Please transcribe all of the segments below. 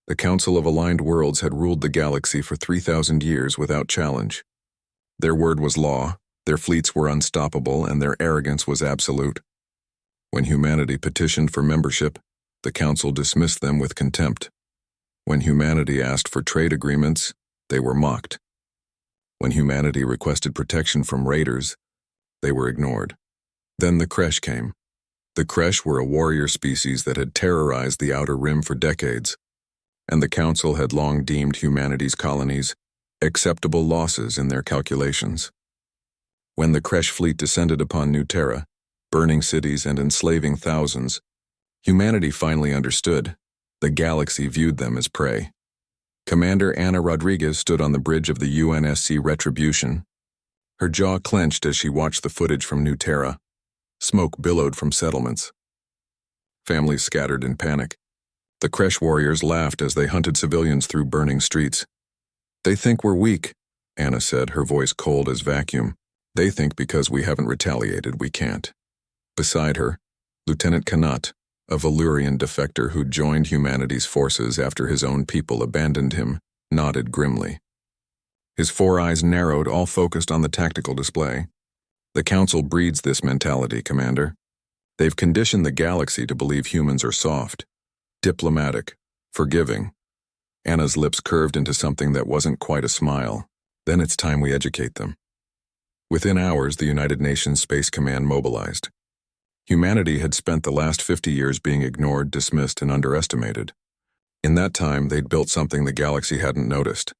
The Council of Aligned Worlds had ruled the galaxy for 3,000 years without challenge. Their word was law, their fleets were unstoppable, and their arrogance was absolute. When humanity petitioned for membership, the Council dismissed them with contempt. When humanity asked for trade agreements, they were mocked. When humanity requested protection from raiders, they were ignored. Then the Kresh came. The Kresh were a warrior species that had terrorized the Outer Rim for decades, and the Council had long deemed humanity's colonies acceptable losses in their calculations. When the Kresh fleet descended upon New Terra, burning cities and enslaving thousands, humanity finally understood. The galaxy viewed them as prey. Commander Ana Rodriguez stood on the bridge of the UNSC Retribution. Her jaw clenched as she watched the footage from New Terra. Smoke billowed from settlements. Families scattered in panic. The Kresh warriors laughed as they hunted civilians through burning streets. "They think we're weak," Ana said, her voice cold as vacuum. "They think because we haven't retaliated, we can't." Beside her, Lieutenant Kanat, a Valyrian defector who joined humanity's forces after his own people abandoned him, nodded grimly. His four eyes narrowed, all focused on the tactical display. "The Council breeds this mentality, Commander. They've conditioned the galaxy to believe humans are soft, diplomatic, forgiving." Anna's lips curved into something that wasn't quite a smile. "Then it's time we educate them." Within hours, the United Nations Space Command mobilized. Humanity had spent the last 50 years being ignored, dismissed, and underestimated. In that time, they'd built something the galaxy hadn't noticed.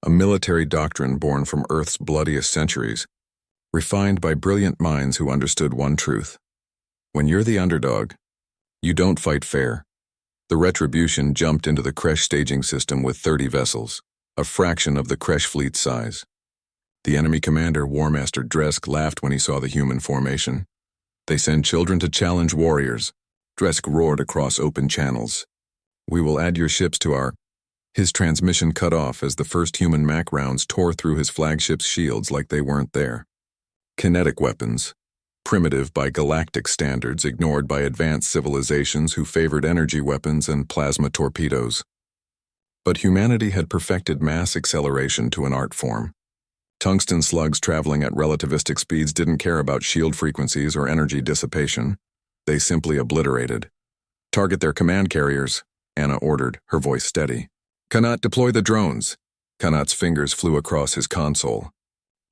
A military doctrine born from Earth's bloodiest centuries, refined by brilliant minds who understood one truth. When you're the underdog, you don't fight fair. The Retribution jumped into the Kresh staging system with 30 vessels, a fraction of the Kresh fleet's size. The enemy commander, War Master Dresk, laughed when he saw the human formation. "They send children to challenge warriors," Dresk roared across open channels. "We will add your ships to our—" His transmission cut off as the first human Mac rounds tore through his flagship's shields like they weren't there. Kinetic weapons, primitive by galactic standards, ignored by advanced civilizations who favored energy weapons and plasma torpedoes. But humanity had perfected mass acceleration to an art form. Tungsten slugs traveling at relativistic speeds didn't care about shield frequencies or energy dissipation. They simply obliterated. "Target their command carriers," Ana ordered, her voice steady. "Cannot deploy the drones." Kanat's fingers flew across his console.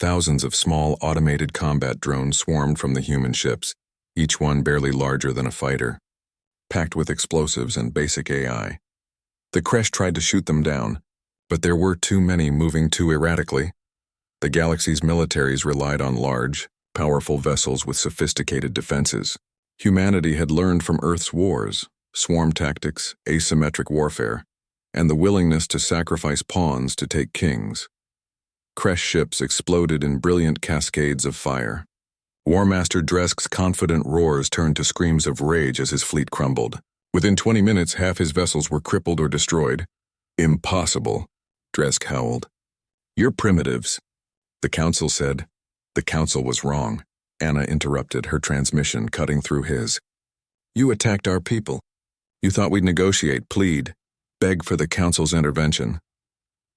Thousands of small automated combat drones swarmed from the human ships, each one barely larger than a fighter, packed with explosives and basic AI. The Kresh tried to shoot them down, but there were too many moving too erratically. The galaxy's militaries relied on large, powerful vessels with sophisticated defenses. Humanity had learned from Earth's wars, swarm tactics, asymmetric warfare, and the willingness to sacrifice pawns to take kings. Kresh ships exploded in brilliant cascades of fire. War Master Dresk's confident roars turned to screams of rage as his fleet crumbled. Within 20 minutes, half his vessels were crippled or destroyed. "Impossible," Dresk howled. "You're primitives," the Council said. The Council was wrong. Ana interrupted, her transmission cutting through his. "You attacked our people. You thought we'd negotiate, plead, beg for the Council's intervention."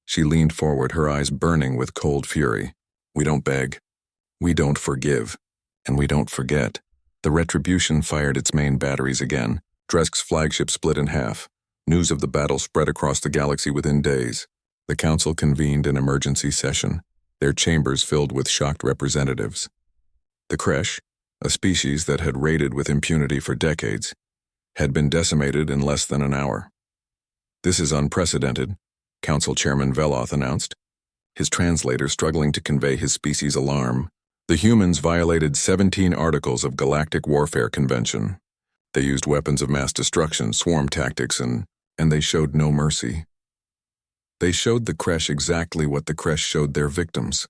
She leaned forward, her eyes burning with cold fury. "We don't beg. We don't forgive. And we don't forget." The Retribution fired its main batteries again. Dresk's flagship split in half. News of the battle spread across the galaxy within days. The Council convened an emergency session, their chambers filled with shocked representatives. The Kresh, a species that had raided with impunity for decades, had been decimated in less than an hour. "This is unprecedented," Council Chairman Veloth announced, his translator struggling to convey his species' alarm. "The humans violated 17 articles of Galactic Warfare Convention. They used weapons of mass destruction, swarm tactics, and they showed no mercy. They showed the Kresh exactly what the Kresh showed their victims,"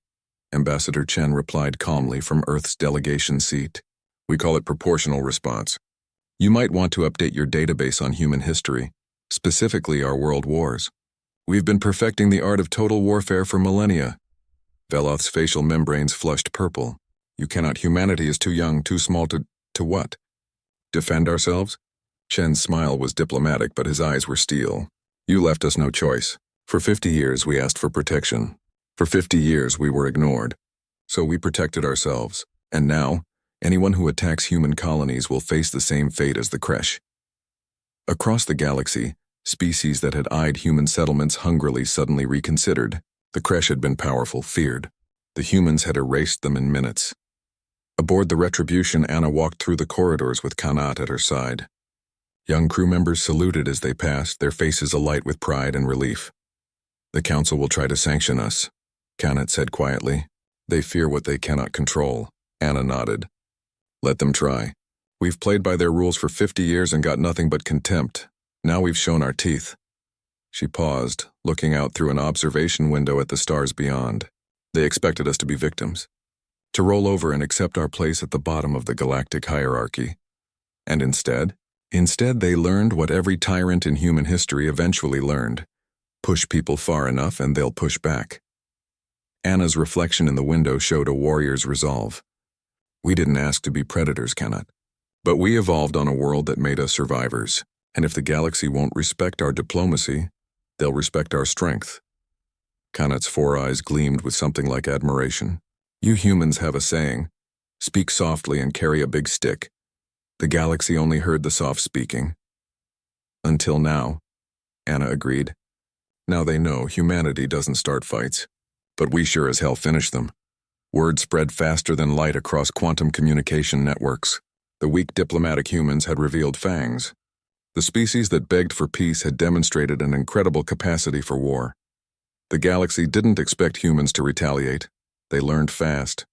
Ambassador Chen replied calmly from Earth's delegation seat. "We call it proportional response. You might want to update your database on human history, specifically our world wars. We've been perfecting the art of total warfare for millennia." Veloth's facial membranes flushed purple. "You cannot. Humanity is too young, too small to what? Defend ourselves?" Chen's smile was diplomatic, but his eyes were steel. You left us no choice. For 50 years we asked for protection. For 50 years we were ignored. So we protected ourselves. And now, anyone who attacks human colonies will face the same fate as the Kresh. Across the galaxy, species that had eyed human settlements hungrily suddenly reconsidered. The Kresh had been powerful, feared. The humans had erased them in minutes. Aboard the Retribution, Anna walked through the corridors with Kanat at her side. Young crew members saluted as they passed, their faces alight with pride and relief. The Council will try to sanction us, Kanat said quietly. They fear what they cannot control. Anna nodded. Let them try. We've played by their rules for 50 years and got nothing but contempt. Now we've shown our teeth. She paused, looking out through an observation window at the stars beyond. They expected us to be victims, to roll over and accept our place at the bottom of the galactic hierarchy. And instead they learned what every tyrant in human history eventually learned. Push people far enough and they'll push back. Anna's reflection in the window showed a warrior's resolve. We didn't ask to be predators, Kanat. But we evolved on a world that made us survivors. And if the galaxy won't respect our diplomacy, they'll respect our strength. Kanat's four eyes gleamed with something like admiration. You humans have a saying, speak softly and carry a big stick. The galaxy only heard the soft speaking. Until now, Anna agreed. Now they know humanity doesn't start fights, but we sure as hell finish them. Word spread faster than light across quantum communication networks. The weak diplomatic humans had revealed fangs. The species that begged for peace had demonstrated an incredible capacity for war. The galaxy didn't expect humans to retaliate. They learned fast.